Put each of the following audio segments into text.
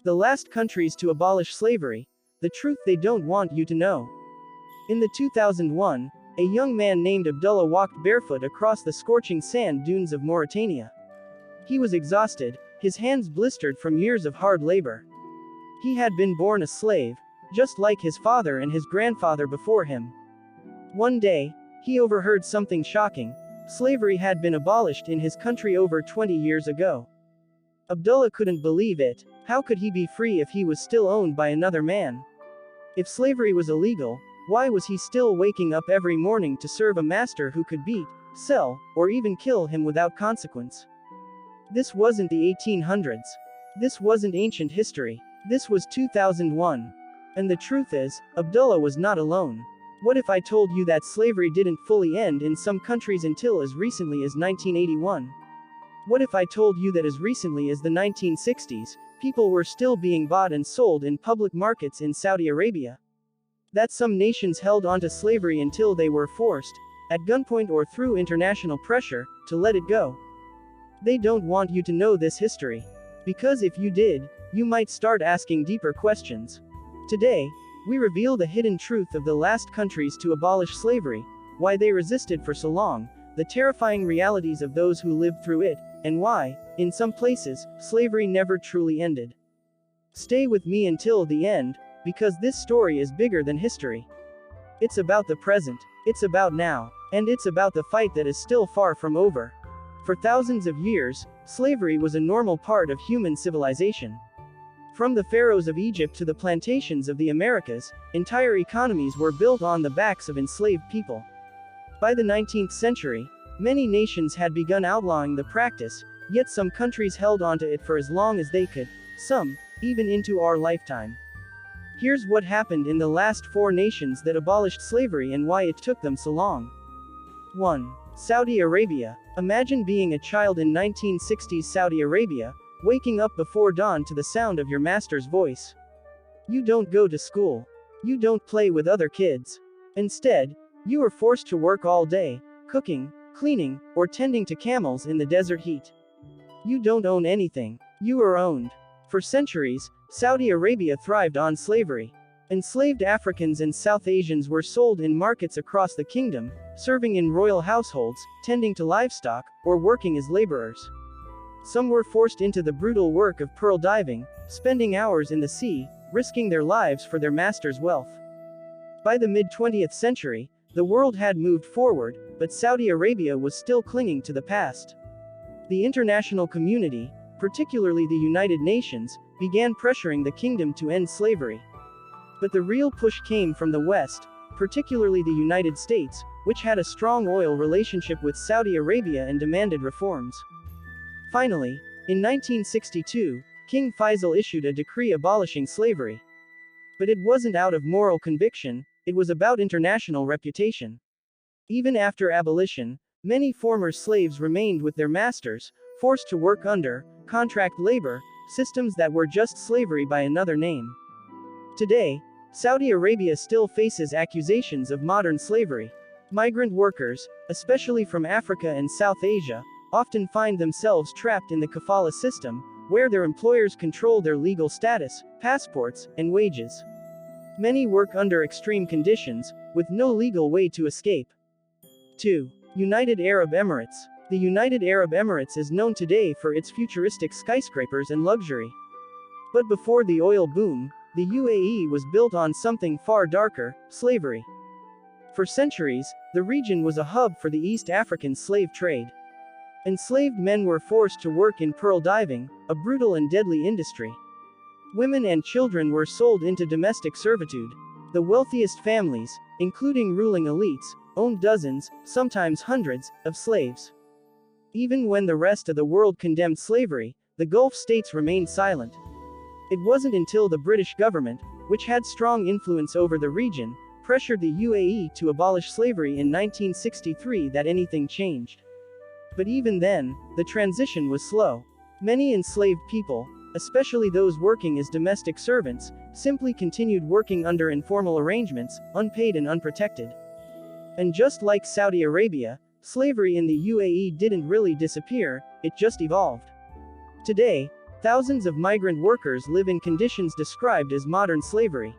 The last countries to abolish slavery. The truth they don't want you to know. In the 2001, a young man named Abdullah walked barefoot across the scorching sand dunes of Mauritania. He was exhausted, his hands blistered from years of hard labor. He had been born a slave, just like his father and his grandfather before him. One day, he overheard something shocking. Slavery had been abolished in his country over 20 years ago. Abdullah couldn't believe it. How could he be free if he was still owned by another man? If slavery was illegal, why was he still waking up every morning to serve a master who could beat, sell, or even kill him without consequence? This wasn't the 1800s. This wasn't ancient history. This was 2001. And the truth is, Abdullah was not alone. What if I told you that slavery didn't fully end in some countries until as recently as 1981? What if I told you that as recently as the 1960s, people were still being bought and sold in public markets in Saudi Arabia? That some nations held onto slavery until they were forced, at gunpoint or through international pressure, to let it go. They don't want you to know this history. Because if you did, you might start asking deeper questions. Today, we reveal the hidden truth of the last countries to abolish slavery, why they resisted for so long, the terrifying realities of those who lived through it, and why, in some places, slavery never truly ended. Stay with me until the end, because this story is bigger than history. It's about the present, it's about now, and it's about the fight that is still far from over. For thousands of years, slavery was a normal part of human civilization. From the pharaohs of Egypt to the plantations of the Americas, entire economies were built on the backs of enslaved people. By the 19th century, many nations had begun outlawing the practice, yet some countries held onto it for as long as they could, some, even into our lifetime. Here's what happened in the last 4 nations that abolished slavery and why it took them so long. 1. Saudi Arabia. Imagine being a child in 1960s Saudi Arabia, waking up before dawn to the sound of your master's voice. You don't go to school. You don't play with other kids. Instead, you are forced to work all day, cooking, cleaning, or tending to camels in the desert heat. You don't own anything. You are owned. For centuries, Saudi Arabia thrived on slavery. Enslaved Africans and South Asians were sold in markets across the kingdom, serving in royal households, tending to livestock, or working as laborers. Some were forced into the brutal work of pearl diving, spending hours in the sea, risking their lives for their master's wealth. By the mid-20th century, the world had moved forward, but Saudi Arabia was still clinging to the past. The international community, particularly the United Nations, began pressuring the kingdom to end slavery. But the real push came from the West, particularly the United States, which had a strong oil relationship with Saudi Arabia and demanded reforms. Finally, in 1962, King Faisal issued a decree abolishing slavery. But it wasn't out of moral conviction, it was about international reputation. Even after abolition, many former slaves remained with their masters, forced to work under contract labor systems that were just slavery by another name. Today, Saudi Arabia still faces accusations of modern slavery. Migrant workers, especially from Africa and South Asia, often find themselves trapped in the kafala system, where their employers control their legal status, passports, and wages. Many work under extreme conditions, with no legal way to escape. 2. United Arab Emirates. The United Arab Emirates is known today for its futuristic skyscrapers and luxury. But before the oil boom, the UAE was built on something far darker, slavery. For centuries, the region was a hub for the East African slave trade. Enslaved men were forced to work in pearl diving, a brutal and deadly industry. Women and children were sold into domestic servitude. The wealthiest families, including ruling elites, owned dozens, sometimes hundreds, of slaves. Even when the rest of the world condemned slavery, the Gulf states remained silent. It wasn't until the British government, which had strong influence over the region, pressured the UAE to abolish slavery in 1963 that anything changed. But even then, the transition was slow. Many enslaved people, especially those working as domestic servants, simply continued working under informal arrangements, unpaid and unprotected. And just like Saudi Arabia, slavery in the UAE didn't really disappear, it just evolved. Today, Thousands of migrant workers live in conditions described as modern slavery.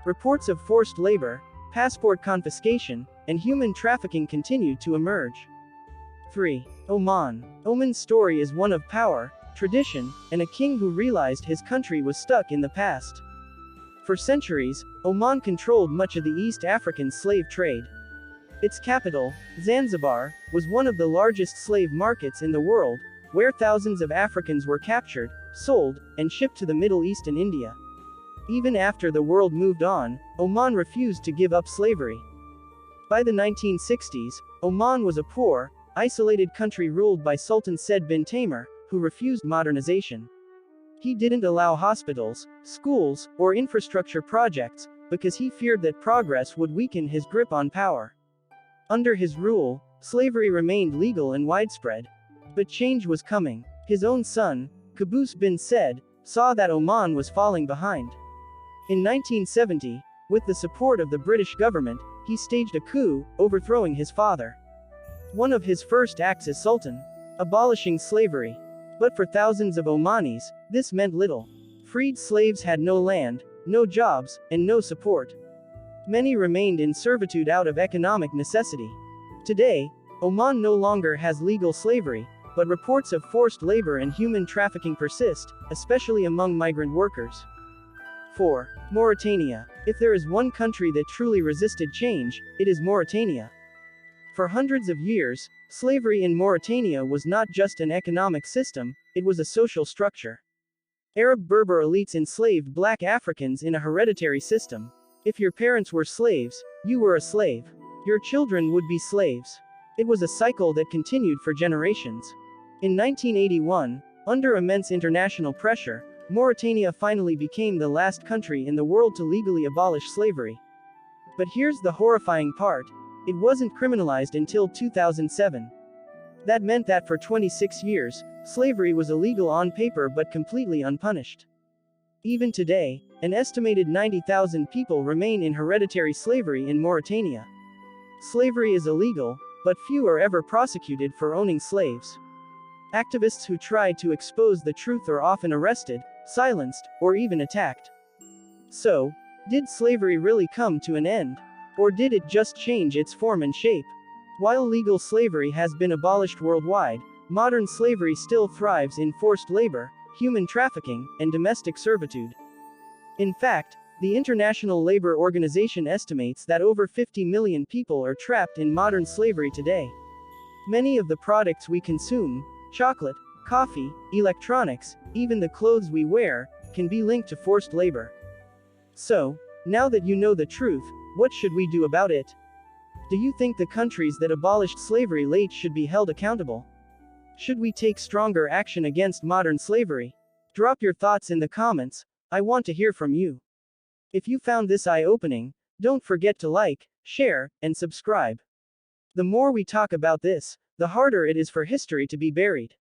Reports of forced labor, passport confiscation, and human trafficking continue to emerge. 3. Oman. Oman's story is one of power, tradition, and a king who realized his country was stuck in the past. For centuries, Oman controlled much of the East African slave trade. Its capital, Zanzibar, was one of the largest slave markets in the world, where thousands of Africans were captured, sold, and shipped to the Middle East and India. Even after the world moved on, Oman refused to give up slavery. By the 1960s, Oman was a poor, isolated country ruled by Sultan Said bin Taimur, who refused modernization. He didn't allow hospitals, schools, or infrastructure projects, because he feared that progress would weaken his grip on power. Under his rule, slavery remained legal and widespread. But change was coming. His own son, Qaboos bin Said, saw that Oman was falling behind. In 1970, with the support of the British government, he staged a coup, overthrowing his father. One of his first acts as Sultan, abolishing slavery. But for thousands of Omanis, this meant little. Freed slaves had no land, no jobs, and no support. Many remained in servitude out of economic necessity. Today, Oman no longer has legal slavery, but reports of forced labor and human trafficking persist, especially among migrant workers. 4. Mauritania. If there is one country that truly resisted change, it is Mauritania. For hundreds of years, slavery in Mauritania was not just an economic system, it was a social structure. Arab Berber elites enslaved black Africans in a hereditary system. If your parents were slaves, you were a slave. Your children would be slaves. It was a cycle that continued for generations. In 1981, under immense international pressure, Mauritania finally became the last country in the world to legally abolish slavery. But here's the horrifying part. It wasn't criminalized until 2007. That meant that for 26 years, slavery was illegal on paper but completely unpunished. Even today, an estimated 90,000 people remain in hereditary slavery in Mauritania. Slavery is illegal, but few are ever prosecuted for owning slaves. Activists who try to expose the truth are often arrested, silenced, or even attacked. So, did slavery really come to an end? Or did it just change its form and shape? While legal slavery has been abolished worldwide, modern slavery still thrives in forced labor, human trafficking, and domestic servitude. In fact, the International Labor Organization estimates that over 50 million people are trapped in modern slavery today. Many of the products we consume, chocolate, coffee, electronics, even the clothes we wear, can be linked to forced labor. So, now that you know the truth, what should we do about it? Do you think the countries that abolished slavery late should be held accountable? Should we take stronger action against modern slavery? Drop your thoughts in the comments. I want to hear from you. If you found this eye-opening, don't forget to like, share, and subscribe. The more we talk about this, the harder it is for history to be buried.